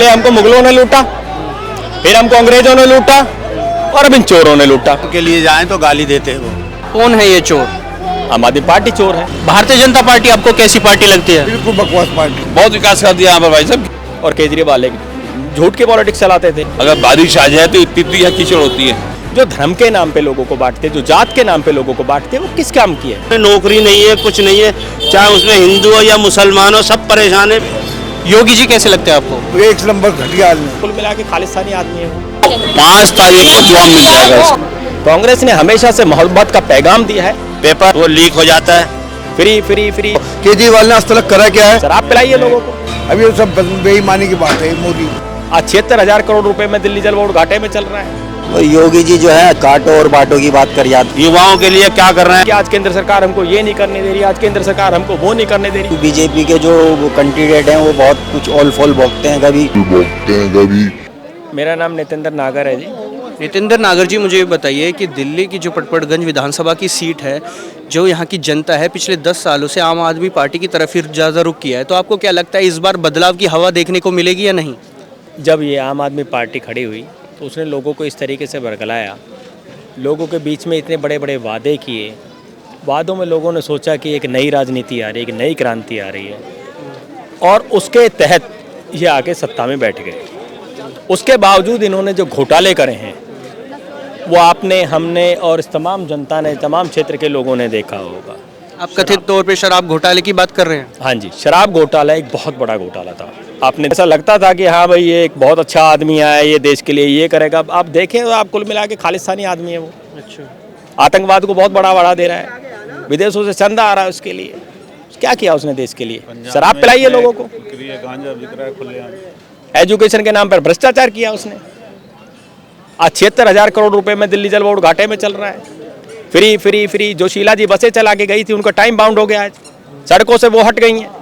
पहले हमको मुगलों ने लूटा, फिर हमको अंग्रेजों ने लूटा और अब इन चोरों ने लूटा। के लिए जाएं तो गाली देते हैं वो। कौन है ये चोर? आम आदमी पार्टी चोर है। भारतीय जनता पार्टी आपको कैसी पार्टी लगती है? बिल्कुल बकवास पार्टी। बहुत विकास कर दिया यहाँ पर भाई साहब। और केजरीवाल एक झूठ के पॉलिटिक्स चलाते थे। अगर बारिश आ जाए तो इतनी यहाँ कीचड़ होती है। जो धर्म के नाम पे लोगों को बांटते, जो जात के नाम पे लोगों को बांटते, वो किस काम की है? नौकरी नहीं है, कुछ नहीं है, चाहे उसमें हिंदू हो या मुसलमान हो, सब परेशान है। योगी जी कैसे लगते हैं आपको? एक नंबर घटिया आदमी। कुल मिला के खालिस्तानी आदमी है वो। 5 तारीख को जॉब मिल जाएगा इसको। कांग्रेस ने हमेशा से मोहब्बत का पैगाम दिया है। पेपर वो लीक हो जाता है। Free free free. केजरीवाल ने आज तक करा क्या है? शराब पिलाई है लोगों को। अभी ये सब बेईमानी की बात है। मोदी आज 76,000 करोड़ रुपए में दिल्ली जल बोर्ड घाटे में चल रहा है। योगी जी जो है काटो और बांटो की बात कर याद। युवाओं के लिए क्या कर रहे हैं? कि आज केंद्र सरकार हमको ये नहीं करने दे रही, आज केंद्र सरकार हमको वो नहीं करने दे रही। बीजेपी के जो कैंडिडेट हैं वो बहुत कुछ ऑल फॉल भोगते हैं कभी। मेरा नाम नितेंद्र नागर है जी। नितेंद्र नागर जी, मुझे ये बताइए कि दिल्ली की जो पटपड़गंज विधानसभा की सीट है, जो यहाँ की जनता है पिछले 10 सालों से आम आदमी पार्टी की तरफ ही ज़्यादा रुख किया है, तो आपको क्या लगता है इस बार बदलाव की हवा देखने को मिलेगी या नहीं? जब ये आम आदमी पार्टी खड़ी हुई तो उसने लोगों को इस तरीके से बरगलाया, लोगों के बीच में इतने बड़े बड़े वादे किए। वादों में लोगों ने सोचा कि एक नई राजनीति आ रही है, एक नई क्रांति आ रही है, और उसके तहत ये आके सत्ता में बैठ गए। उसके बावजूद इन्होंने जो घोटाले करे हैं वो आपने, हमने और इस तमाम जनता ने, तमाम क्षेत्र के लोगों ने देखा होगा। आप कथित तौर पे शराब घोटाले की बात कर रहे हैं? हाँ जी, शराब घोटाला एक बहुत बड़ा घोटाला था। आपने ऐसा लगता था कि हाँ भाई ये एक बहुत अच्छा आदमी है, ये देश के लिए ये करेगा। आप देखें तो आप कुल मिला के खालिस्तानी आदमी है वो। अच्छा। आतंकवाद को बहुत बढ़ावा दे रहा है, विदेशों से चंदा आ रहा है उसके लिए। क्या किया उसने देश के लिए? शराब पिलाई है लोगों को। एजुकेशन के नाम पर भ्रष्टाचार किया उसने। आज 76,000 करोड़ रुपए में दिल्ली जल बोर्ड घाटे में चल रहा है। Free free free. जो शीला जी बसें चला के गई थी उनका टाइम बाउंड हो गया है, सड़कों से वो हट गई हैं।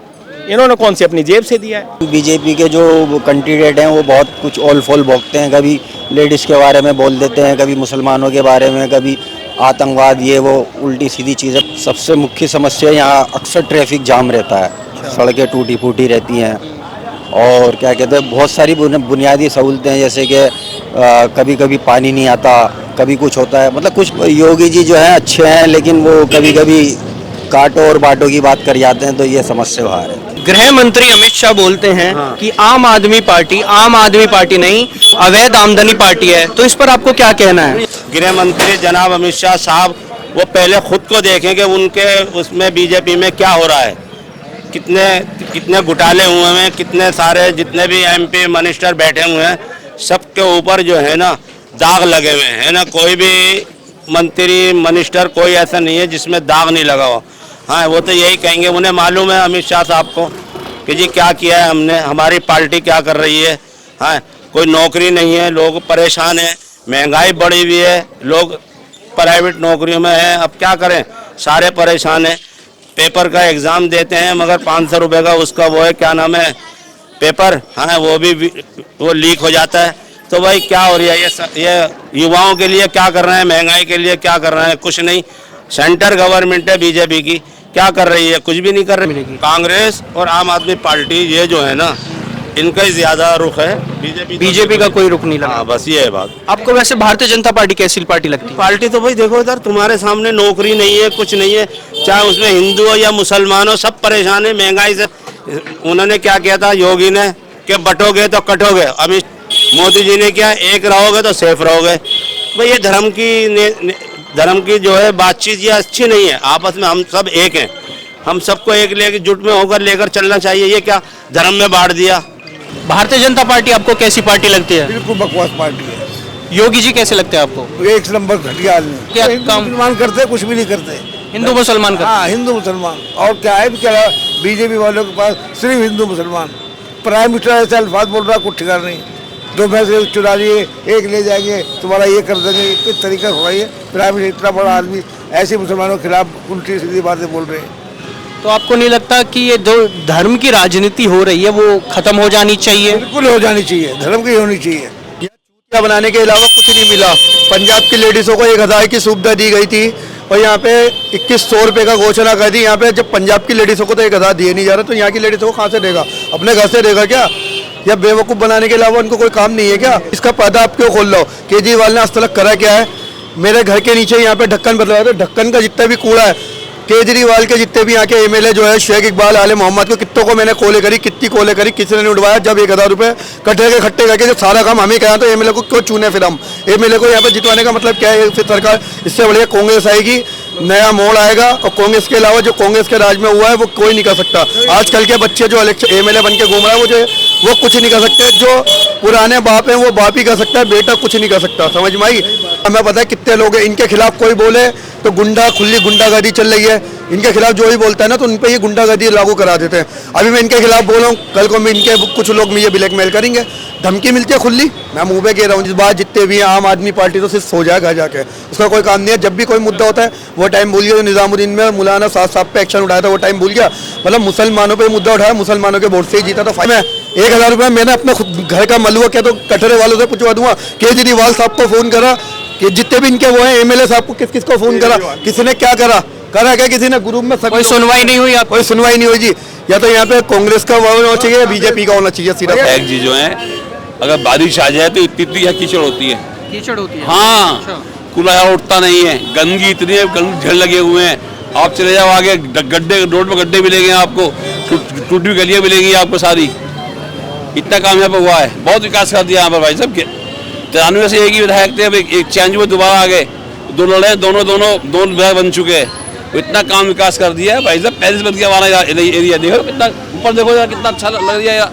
इन्होंने कौन सी अपनी जेब से दिया है? बीजेपी के जो कैंडिडेट हैं वो बहुत कुछ ऑल फॉल भोगते हैं, कभी लेडीज़ के बारे में बोल देते हैं, कभी मुसलमानों के बारे में, कभी आतंकवाद, ये वो उल्टी सीधी चीज़ें। सबसे मुख्य समस्या यहाँ अक्सर ट्रैफिक जाम रहता है, सड़कें टूटी फूटी रहती हैं, और क्या कहते हैं बहुत सारी बुनियादी सहूलतें हैं, जैसे कि कभी कभी पानी नहीं आता, कभी कुछ होता है। मतलब कुछ योगी जी जो हैं अच्छे हैं, लेकिन वो कभी कभी काटो और बांटो की बात कर जाते हैं, तो ये समस्या बाहर है। गृह मंत्री अमित शाह बोलते हैं कि आम आदमी पार्टी नहीं, अवैध आमदनी पार्टी है, तो इस पर आपको क्या कहना है? गृह मंत्री जनाब अमित शाह साहब वो पहले खुद को देखें कि उनके उसमें बीजेपी में क्या हो रहा है, कितने घोटाले हुए हैं, कितने सारे जितने भी MP मिनिस्टर बैठे हुए हैं, सबके ऊपर जो है ना दाग लगे हुए हैं ना। कोई भी मंत्री मिनिस्टर कोई ऐसा नहीं है जिसमें दाग नहीं लगा हो। हाँ, वो तो यही कहेंगे, उन्हें मालूम है अमित शाह साहब को कि जी क्या किया है हमने, हमारी पार्टी क्या कर रही है। हाँ, कोई नौकरी नहीं है, लोग परेशान हैं, महंगाई बढ़ी हुई है, लोग प्राइवेट नौकरियों में हैं, अब क्या करें, सारे परेशान हैं। पेपर का एग्ज़ाम देते हैं मगर 500 रुपये का उसका वो है, क्या नाम है, पेपर, हाँ वो भी वो लीक हो जाता है। तो भाई क्या हो रही है ये युवाओं के लिए क्या कर रहे हैं, महंगाई के लिए क्या कर रहे हैं? कुछ नहीं। सेंटर गवर्नमेंट है बीजेपी की, क्या कर रही है? कुछ भी नहीं कर रही। कांग्रेस और आम आदमी पार्टी ये जो है ना, इनका ही ज्यादा रुख है। बीजेपी का कोई रुख नहीं लगा। हाँ, बस ये है बात। आपको वैसे भारतीय जनता पार्टी कैसी पार्टी लगती है? पार्टी तो भाई देखो इधर तुम्हारे सामने नौकरी नहीं है, कुछ नहीं है, चाहे उसमें हिंदू हो या मुसलमान हो, सब परेशान है महंगाई से। उन्होंने क्या किया था योगी ने कि बटोगे तो कटोगे। अभी मोदी जी ने क्या, एक रहोगे तो सेफ रहोगे। भाई ये धर्म की जो है बातचीत ये अच्छी नहीं है। आपस में हम सब एक हैं, हम सबको एक लेकर जुट में होकर लेकर चलना चाहिए। ये क्या धर्म में बांट दिया? भारतीय जनता पार्टी आपको कैसी पार्टी लगती है? बिल्कुल बकवास पार्टी है। योगी जी कैसे लगते हैं आपको? एक नंबर घटिया आदमी। क्या काम मुसलमान करते, कुछ भी नहीं करते। हिंदू मुसलमान का? हाँ, हिंदू मुसलमान। और क्या है क्या बीजेपी वालों के पास सिर्फ हिंदू मुसलमान। प्राइम मिनिस्टर ऐसे अल्फाज बोल रहा, कुछ ठिकाना नहीं। 2 भैंसे चुरा लिए, एक ले जाएंगे, तुम्हारा ये कर देंगे, किस तरीका हो रही है। प्राइम मिनिस्टर इतना बड़ा आदमी ऐसे मुसलमानों के खिलाफ उल्टी सीधी बातें बोल रहे हैं। तो आपको नहीं लगता कि ये जो धर्म की राजनीति हो रही है वो खत्म हो जानी चाहिए? बिल्कुल हो जानी चाहिए, धर्म की होनी चाहिए। चूतिया बनाने के अलावा कुछ नहीं मिला। पंजाब की लेडीज़ों को 1000 की सुविधा दी गई थी और यहाँ पे 2100 रुपये का घोषणा कर दी। यहाँ पे जब पंजाब की लेडीज़ों को तो 1000 दिए नहीं जा रहे, तो यहाँ की लेडीज़ों को कहाँ से देगा? अपने घर से देगा क्या? या बेवकूफ़ बनाने के अलावा उनको कोई काम नहीं है क्या? इसका पर्दा आप क्यों खोल रहे हो? केजरीवाल ने आज तक करा क्या है? मेरे घर के नीचे यहाँ पे ढक्कन बदला था, ढक्कन का जितना भी कूड़ा है, केजरीवाल के जितने भी यहाँ के एमएलए जो है शेख इकबाल आले मोहम्मद को कितनों को मैंने कोले करी, कितनी कोले करी, किसी ने नहीं उठवाया। जब 1000 रुपये कट्ठे के खट्टे करके जब सारा काम हमें कहा तो एमएलए को क्यों चुने? फिर हम एमएलए को यहाँ पे जितवाने का मतलब क्या है? फिर सरकार इससे बढ़िया कांग्रेस आएगी, नया मोड़ आएगा, और कांग्रेस के अलावा जो कांग्रेस के राज में हुआ है वो कोई नहीं कर सकता। आजकल के बच्चे जो एमएलए बन के घूम रहा है वो कुछ नहीं कर सकते। जो पुराने बाप हैं वो बाप ही कर सकता है, बेटा कुछ नहीं कर सकता। समझ में आई? हमें पता है कितने लोग हैं, इनके खिलाफ कोई बोले तो खुली गुंडागर्दी चल रही है। इनके खिलाफ जो ही बोलता है ना तो उन पर ये गुंडागर्दी लागू करा देते हैं। अभी मैं इनके खिलाफ बोल रहा हूँ, कल को मैं इनके कुछ लोग मुझे ब्लैकमेल करेंगे, धमकी मिलती है खुली। मैं मुंह पे कह रहा हूँ, जिस बात जितने भी आम आदमी पार्टी तो सिर्फ सो जाए घर जाके, उसका कोई काम नहीं है। जब भी कोई मुद्दा होता है वो टाइम भूल गया। निजामुद्दीन में मौलाना साहब पे एक्शन उठाया था, वो टाइम भूल गया। मतलब मुसलमानों पे मुद्दा उठाया, मुसलमानों के वोट से ही जीता। तो मैं 1000 रुपये मैंने अपने घर का मलुआ क्या तो कटरे वालों से पूछवा दूंगा। केजरीवाल साहब को फोन करा कि जितने भी इनके वो हैं एमएलए साहब को किस को फोन करा, किसी ने क्या करा क्या? किसी ने ग्रुप में कोई सुनवाई नहीं हुई? आप कोई सुनवाई नहीं हुई जी। या तो यहाँ पे कांग्रेस का होना चाहिए या बीजेपी का होना चाहिए सीधा। एक चीज जो है, अगर बारिश आ जाए तो इतनी यहाँ कीचड़ होती है। कीचड़ होती है? हाँ, कूड़ा यहाँ उठता नहीं है, गंदगी इतनी है, ढेर लगे हुए हैं। आप चले जाओ आगे, गड्ढे, रोड में गड्ढे मिलेंगे आपको, टूटी हुई गलियाँ मिलेंगी आपको सारी। इतना काम यहाँ पर हुआ है, बहुत विकास कर दिया यहाँ पर भाई साहब के। 93 से एक ही विधायक थे, अब एक चेंज हुए, दोबारा आ गए, दो लड़े, दोनों विधायक बन चुके हैं। इतना काम विकास कर दिया है भाई साहब। पेरिस बन गया हमारा एरिया, देखो कितना ऊपर, देखो यार कितना अच्छा लग रहा है।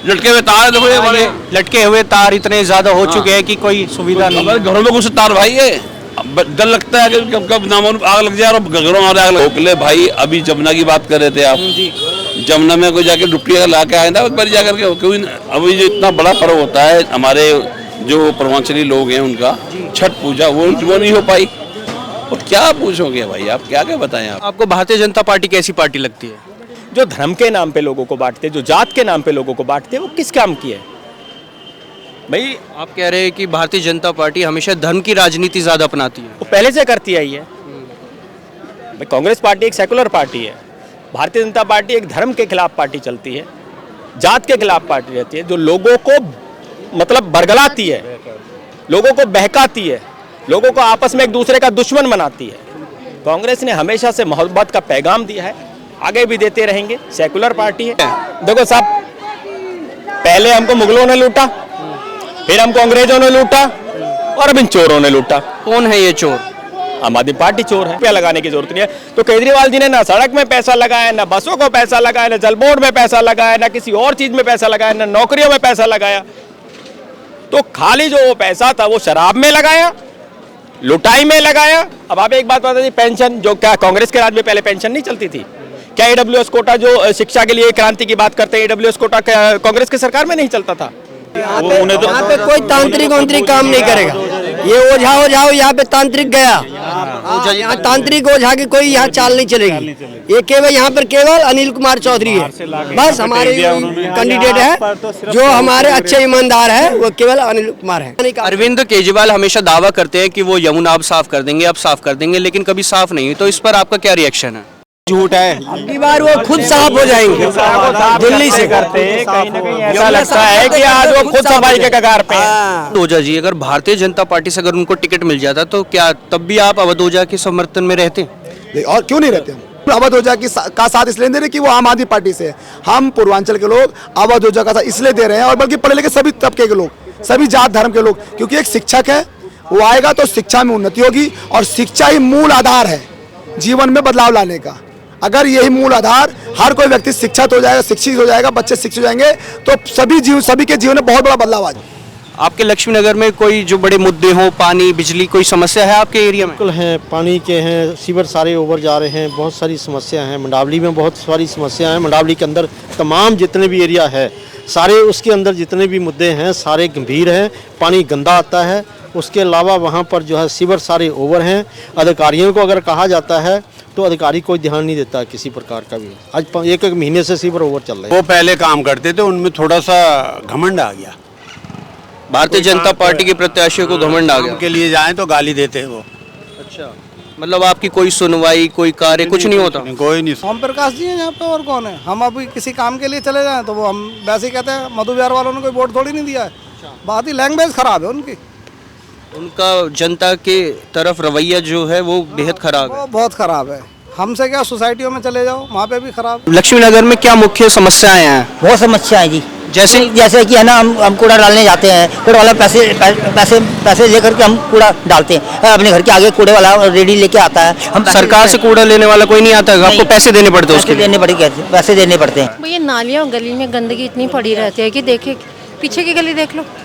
लटके हुए तार देखो, ये हमारे लटके हुए तार इतने ज्यादा हो चुके हैं कि कोई सुविधा नहीं। हमारे घरों में कुछ तार भाई है, डर लगता है कि कब नामानुसार आग लग जाए और घरों में आग लगे। भाई अभी जमुना की बात कर रहे थे आप, जमुना में कोई जाके डुबकी ला के आए ना एक बार जाकर के, क्योंकि अभी जो इतना बड़ा पर्व होता है हमारे जो पूर्वांचली लोग हैं उनका छठ पूजा, वो नहीं हो पाई। और क्या पूछोगे भाई आप, क्या बताएं आप? आपको भारतीय जनता पार्टी कैसी पार्टी लगती है? जो धर्म के नाम पे लोगों को बांटते, जो जात के नाम पे लोगों को बांटते, वो किस काम की है भाई? आप कह रहे हैं कि भारतीय जनता पार्टी हमेशा धर्म की राजनीति ज्यादा अपनाती है। वो पहले से करती आई है भाई। कांग्रेस पार्टी एक सेकुलर पार्टी है, भारतीय जनता पार्टी एक धर्म के खिलाफ पार्टी चलती है, जात के खिलाफ पार्टी रहती है, जो लोगों को मतलब बरगलाती है, लोगों को बहकाती है, लोगों को आपस में एक दूसरे का दुश्मन बनाती है। कांग्रेस ने हमेशा से मोहब्बत का पैगाम दिया है, आगे भी देते रहेंगे। सेकुलर पार्टी है। देखो साहब, पहले हमको मुगलों ने लूटा, फिर हमको अंग्रेजों ने लूटा, और अब इन चोरों ने लूटा। कौन है ये चोर? आम आदमी पार्टी चोर है। रुपया लगाने की जरूरत नहीं है। तो केजरीवाल जी ने ना सड़क में पैसा लगाया, ना बसों को पैसा लगाया, ना जल बोर्ड में पैसा लगाया, ना किसी और चीज में पैसा लगाया, ना नौकरियों में पैसा लगाया। तो खाली जो वो पैसा था वो शराब में लगाया, लुटाई में लगाया। अब आप एक बात बता दीजिए, पेंशन जो क्या कांग्रेस के राज में पहले पेंशन नहीं चलती थी क्या? AWS कोटा जो शिक्षा के लिए क्रांति की बात करते हैं, AWS कोटा कांग्रेस की सरकार में नहीं चलता था। यहाँ पे कोई तांत्रिक काम नहीं करेगा। ये ओझा यहाँ पे तांत्रिक गया, यहाँ तांत्रिक ओझा की कोई यहाँ चाल नहीं चलेगी। ये केवल यहाँ पर केवल अनिल कुमार चौधरी है, बस हमारे कैंडिडेट है जो हमारे अच्छे ईमानदार है, वो केवल अनिल कुमार है। अरविंद केजरीवाल हमेशा दावा करते हैं कि वो यमुना अब साफ कर देंगे, अब साफ कर देंगे, लेकिन कभी साफ नहीं हुई। तो इस पर आपका क्या रिएक्शन है? झूठ है। अगली बार वो खुद साफ हो जाएंगे, दिल्ली से करते। कहीं ना कहीं ऐसा लगता है कि आज वो खुद सफाई के कगार पे हैं। ओझा जी, अगर भारतीय जनता पार्टी से अगर उनको टिकट मिल जाता तो क्या तब भी आप अवध ओझा के समर्थन में रहते? और क्यों नहीं रहते? हम अवध ओझा का साथ इसलिए दे रहे कि वो आम आदमी पार्टी से है। हम पूर्वांचल के लोग अवध ओझा का साथ इसलिए दे रहे हैं, और बल्कि पढ़े लिखे सभी तबके के लोग, सभी जात धर्म के लोग, क्योंकि एक शिक्षक है, वो आएगा तो शिक्षा में उन्नति होगी, और शिक्षा ही मूल आधार है जीवन में बदलाव लाने का। अगर यही मूल आधार, हर कोई व्यक्ति शिक्षित हो जाएगा, शिक्षित हो जाएगा, बच्चे शिक्षित हो जाएंगे, तो सभी के जीवन में बहुत बड़ा बदलाव आ जाएगा। आपके लक्ष्मी नगर में कोई जो बड़े मुद्दे हो, पानी, बिजली, कोई समस्या है आपके एरिया में? बिल्कुल हैं, पानी के हैं, सीवर सारे ओवर जा रहे हैं, बहुत सारी समस्या हैं। मंडावली में बहुत सारी समस्या हैं। मंडावली के अंदर तमाम जितने भी एरिया है, सारे उसके अंदर जितने भी मुद्दे हैं सारे गंभीर हैं। पानी गंदा आता है, उसके अलावा वहाँ पर जो है सीवर सारे ओवर हैं। अधिकारियों को अगर कहा जाता है तो अधिकारी कोई ध्यान नहीं देता किसी प्रकार का भी। आज एक महीने से सीवर ओवर चल रहे हैं। वो पहले काम करते थे, उनमें थोड़ा सा घमंड आ गया। भारतीय जनता पार्टी के प्रत्याशियों को घमंड आ गया। के लिए जाएं तो गाली देते हैं वो। अच्छा, मतलब आपकी कोई सुनवाई, कोई कार्य, कुछ नहीं होता? कोई नहीं। ओम प्रकाश जी हैं यहाँ पे, और कौन है? हम अभी किसी काम के लिए चले जाएं तो वो हम वैसे ही कहते हैं मधु बिहार वालों ने कोई वोट थोड़ी नहीं दिया है। बात ही लैंग्वेज खराब है उनकी। उनका जनता के तरफ रवैया जो है वो बेहद खराब है। वो बहुत खराब है। हमसे क्या, सोसाइटियों में चले जाओ, वहाँ पे भी खराब। लक्ष्मी नगर में क्या मुख्य समस्याएं हैं? बहुत समस्या है जी। जैसे जैसे कि है ना, हम कूड़ा डालने जाते हैं, कूड़ा वाला पैसे लेकर के हम कूड़ा डालते हैं अपने घर के आगे। कूड़े वाला रेडी लेके आता है, हम सरकार से कूड़ा लेने वाला कोई नहीं आता है, आपको पैसे देने पड़ते हैं उसके लिए? पैसे देने पड़ते हैं। ये नालियाँ और गली में गंदगी इतनी पड़ी रहती है कि देखिए पीछे की गली देख लो,